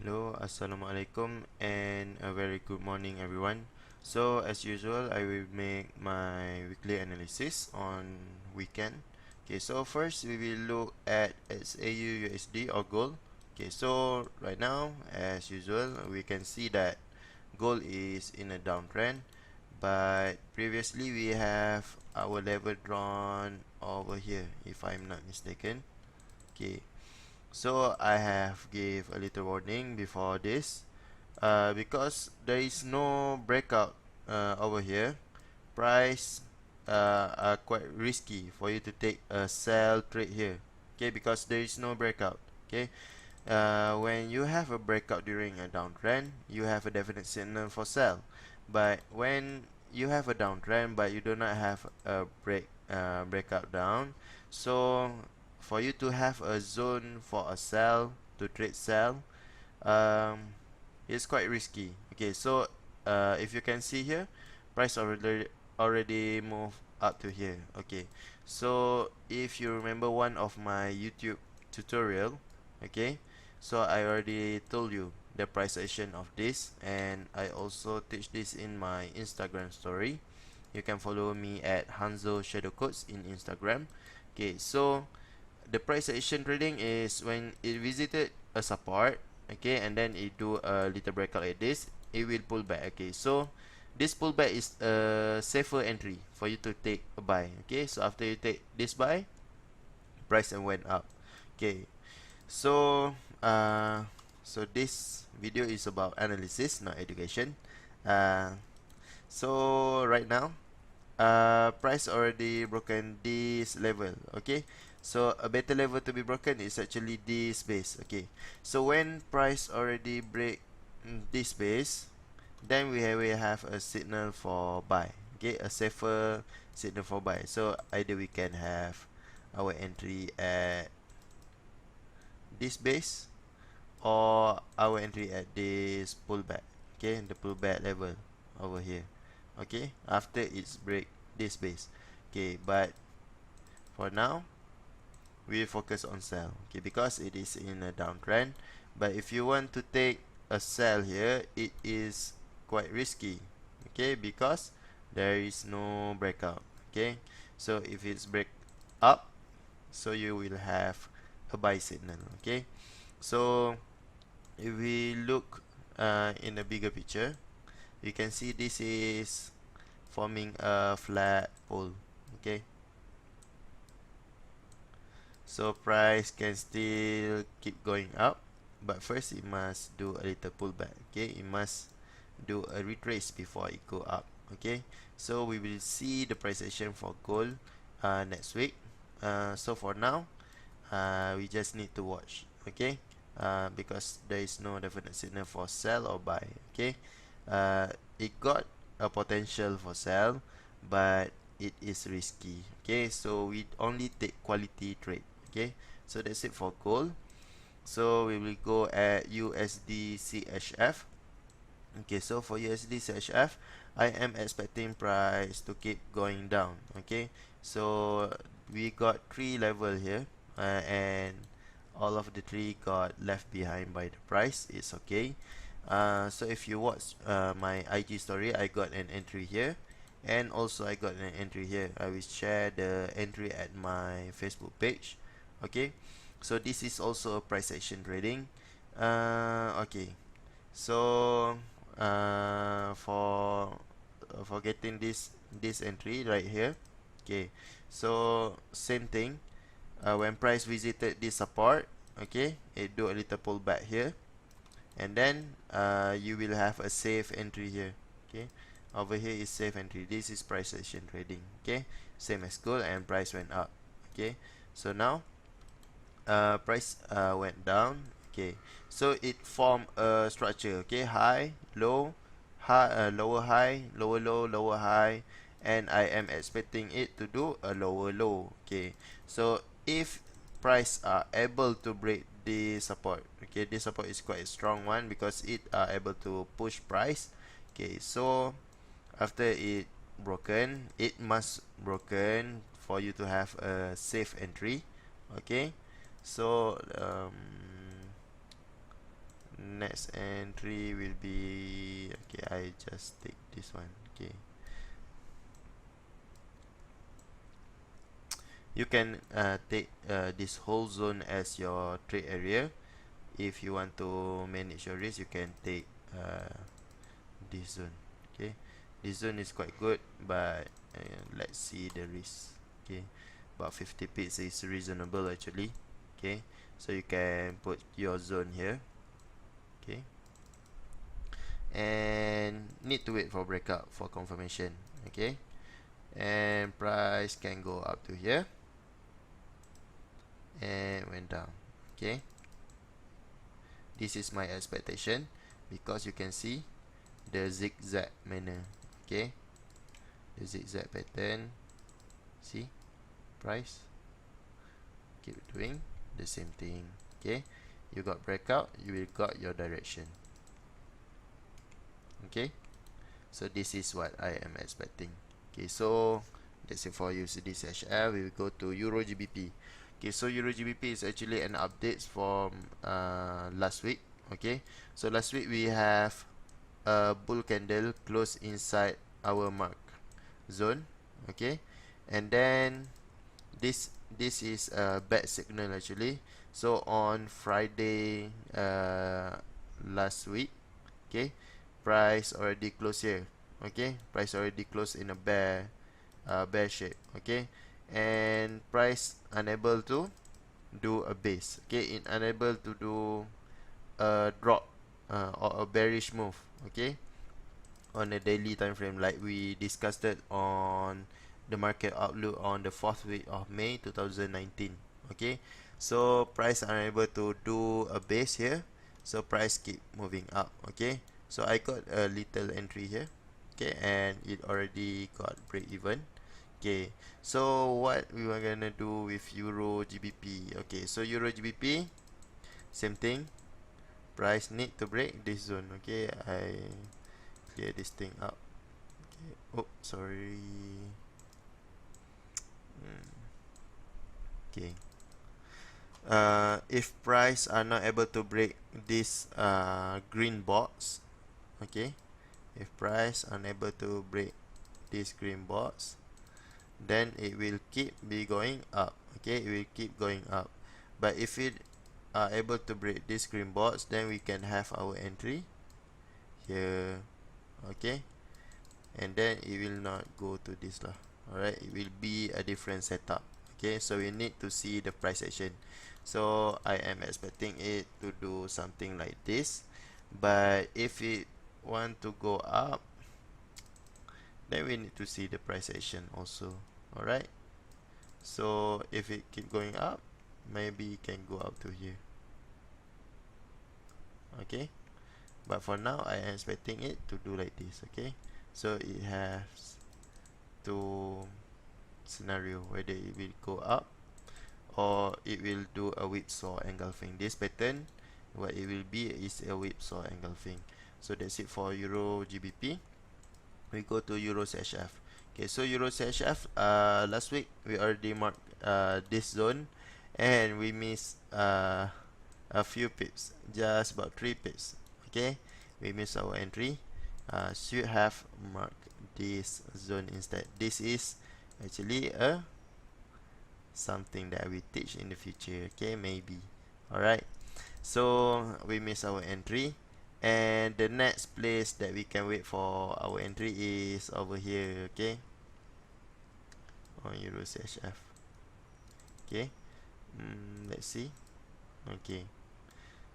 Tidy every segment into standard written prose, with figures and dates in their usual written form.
Hello, Assalamualaikum, and a very good morning, everyone. So, as usual, I will make my weekly analysis on weekend. Okay, so first we will look at SAU USD or gold. Okay, so right now, as usual, we can see that gold is in a downtrend, but previously we have our level drawn over here, if I'm not mistaken. Okay, so I have gave a little warning before this, because there is no breakout over here. Price are quite risky for you to take a sell trade here. Okay, because there is no breakout. Okay, when you have a breakout during a downtrend, you have a definite signal for sell. But when you have a downtrend but you do not have a breakout down, so for you to have a zone for a sell, to trade sell, um, it's quite risky. Okay, so if you can see here, price already moved up to here. Okay, so if you remember one of my YouTube tutorial, okay, so I already told you the price action of this, and I also teach this in my Instagram story. You can follow me at Hanzo Shadowcodes in Instagram. Okay, so the price action trading is when it visited a support, okay, and then it do a little breakout like this, it will pull back. Okay, so this pullback is a safer entry for you to take a buy. Okay, so after you take this buy, price and went up. Okay, so so this video is about analysis, not education. So right now, price already broken this level. Okay, so a better level to be broken is actually this base. Okay, so when price already break this base, then we have a signal for buy. Okay, a safer signal for buy. So either we can have our entry at this base, or our entry at this pullback. Okay, the pullback level over here. Okay, after it's break this base. Okay, but for now we focus on sell. Okay, because it is in a downtrend. But if you want to take a sell here, it is quite risky. Okay, because there is no breakout. Okay, so if it's break up, so you will have a buy signal. Okay, so if we look in a bigger picture, you can see this is forming a flat pole. Okay, so price can still keep going up, but first it must do a little pullback. Okay, it must do a retrace before it go up. Okay, so we will see the price action for gold next week. So for now, we just need to watch. Okay, because there is no definite signal for sell or buy. Okay, it got a potential for sell, but it is risky. Okay, so we only take quality trade. Okay, so that's it for gold. So we will go at USD CHF. Okay, so for USD CHF, I am expecting price to keep going down. Okay, so we got three level here, and all of the three got left behind by the price. It's okay. So if you watch my IG story, I got an entry here, and also I got an entry here. I will share the entry at my Facebook page. Okay, so this is also a price action trading. Okay, so for getting this entry right here. Okay, so same thing, when price visited this support, okay, it do a little pullback here, and then you will have a safe entry here. Okay, over here is safe entry. This is price action trading. Okay, same as gold, and price went up. Okay, so now price went down. Okay, so it formed a structure. Okay, high, low, high, lower high, lower low, lower high, and I am expecting it to do a lower low. Okay, so if price are able to break the support, okay, this support is quite a strong one because it are able to push price. Okay, so after it broken, it must broken for you to have a safe entry. Okay, so Next entry will be, okay, I just take this one. Okay, you can take this whole zone as your trade area. If you want to manage your risk, you can take this zone. Okay, this zone is quite good, but let's see the risk. Okay, about 50 pips is reasonable actually. Okay, so you can put your zone here. Okay, and need to wait for breakout for confirmation. Okay, and price can go up to here and went down. Okay, this is my expectation, because you can see the zigzag manner. Okay, the zigzag pattern. See, price keep doing the same thing. Okay, you got breakout, you will got your direction. Okay, so this is what I am expecting. Okay, so that's it for USD CHF. We will go to Euro GBP. Okay, so Euro GBP is actually an update from last week. Okay, so last week we have a bull candle close inside our mark zone. Okay, and then this is a bad signal actually. So on Friday last week, okay, price already closed here. Okay, price already closed in a bear shape. Okay, and price unable to do a base. Okay, unable to do a drop or a bearish move. Okay, on a daily time frame, like we discussed it on the market outlook on the 4th week of May 2019. Okay, so price unable to do a base here, so price keep moving up. Okay, so I got a little entry here. Okay, and it already got break even. Okay, so what we were gonna do with Euro GBP? Okay, so Euro GBP, same thing, price need to break this zone. Okay, I clear this thing up. Okay. Oh, sorry. Okay. If price are not able to break this green box, okay, if price unable to break this green box, then it will keep be going up. Okay, it will keep going up. But if it are able to break this green box, then we can have our entry here. Okay, and then it will not go to this lah. Alright, it will be a different setup. Okay, so we need to see the price action. So I am expecting it to do something like this, but if it want to go up, then we need to see the price action also. Alright, so if it keep going up, maybe it can go up to here. Okay, but for now I am expecting it to do like this. Okay, so it has two scenario, whether it will go up or it will do a whipsaw engulfing. This pattern, what it will be is a whipsaw engulfing. So that's it for Euro GBP. We go to Euro CHF. Okay, so Euro CHF, last week we already marked this zone, and we missed a few pips, just about 3 pips. Okay, we missed our entry. Should have marked this zone instead. This is actually a something that we teach in the future. Okay, maybe. Alright, so we miss our entry, and the next place that we can wait for our entry is over here. Okay, on Euro CHF. Okay, let's see. Okay,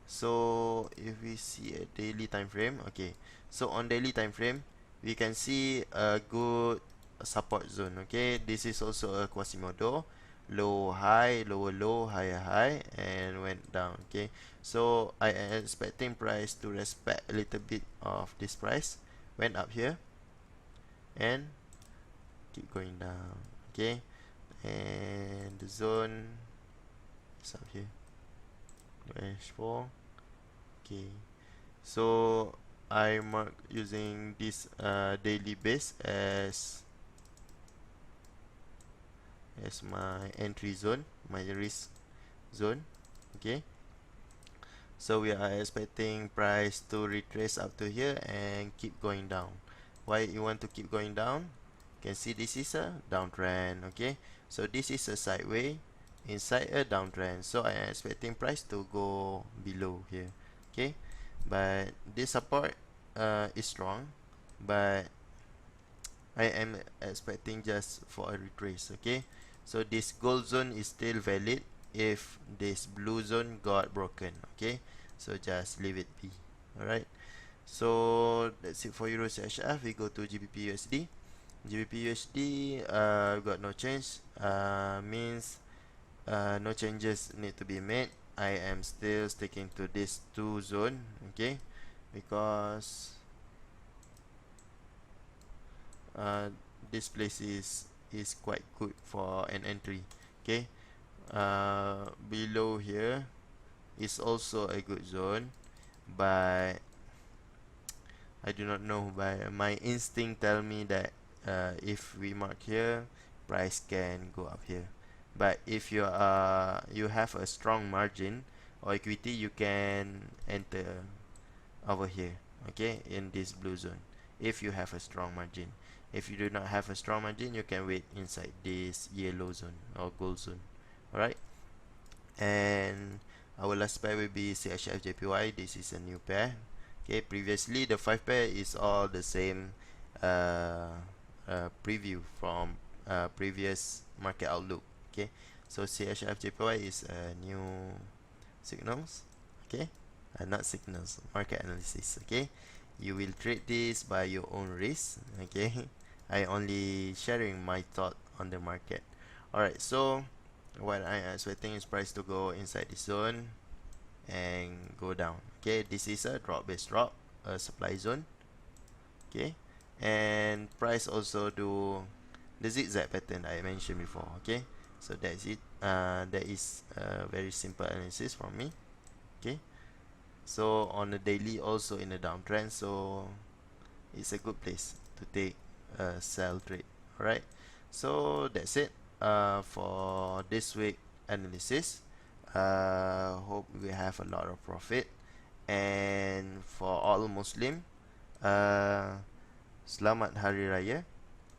so if we see a daily time frame, okay, so on daily time frame we can see a good support zone. Okay, this is also a Quasimodo, low high, lower low, higher high, and went down. Okay, so I am expecting price to respect a little bit of this price, went up here and keep going down. Okay, and the zone is up here, -4. Okay, so I mark using this daily base as my entry zone, my risk zone. Okay, So we are expecting price to retrace up to here and keep going down. Why you want to keep going down? You can see this is a downtrend. Okay, so this is a sideway inside a downtrend, so I am expecting price to go below here. Okay, but this support is strong, but I am expecting just for a retrace. Okay, so this gold zone is still valid if this blue zone got broken. Okay, so just leave it be. Alright, so that's it for Euro CHF. We go to GBP USD. GBP USD got no change, means no changes need to be made. I am still sticking to this two zone. Okay, because uh, this place is quite good for an entry. Okay, below here is also a good zone, but I do not know, but my instinct tell me that if we mark here, price can go up here. But if you have a strong margin or equity, you can enter over here, okay, in this blue zone if you have a strong margin. If you do not have a strong margin, you can wait inside this yellow zone or gold zone. Alright, and our last pair will be CHF This is a new pair. Okay, previously the 5 pair is all the same uh, preview from previous market outlook. Okay, so CHF is new signals. Okay, not signals, market analysis. Okay, you will trade this by your own risk. Okay, I only sharing my thought on the market. Alright, so what I am expecting is price to go inside this zone and go down. Okay, this is a drop based drop, a supply zone. Okay, and price also do the zigzag pattern I mentioned before. Okay, so that's it. That is a very simple analysis from me. Okay, so on the daily also in a downtrend, so it's a good place to take a sell trade. Alright, so that's it for this week analysis. Hope we have a lot of profit, and for all Muslim, uh, Selamat Hari Raya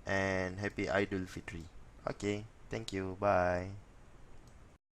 and Happy Idul Fitri. Okay, thank you, bye.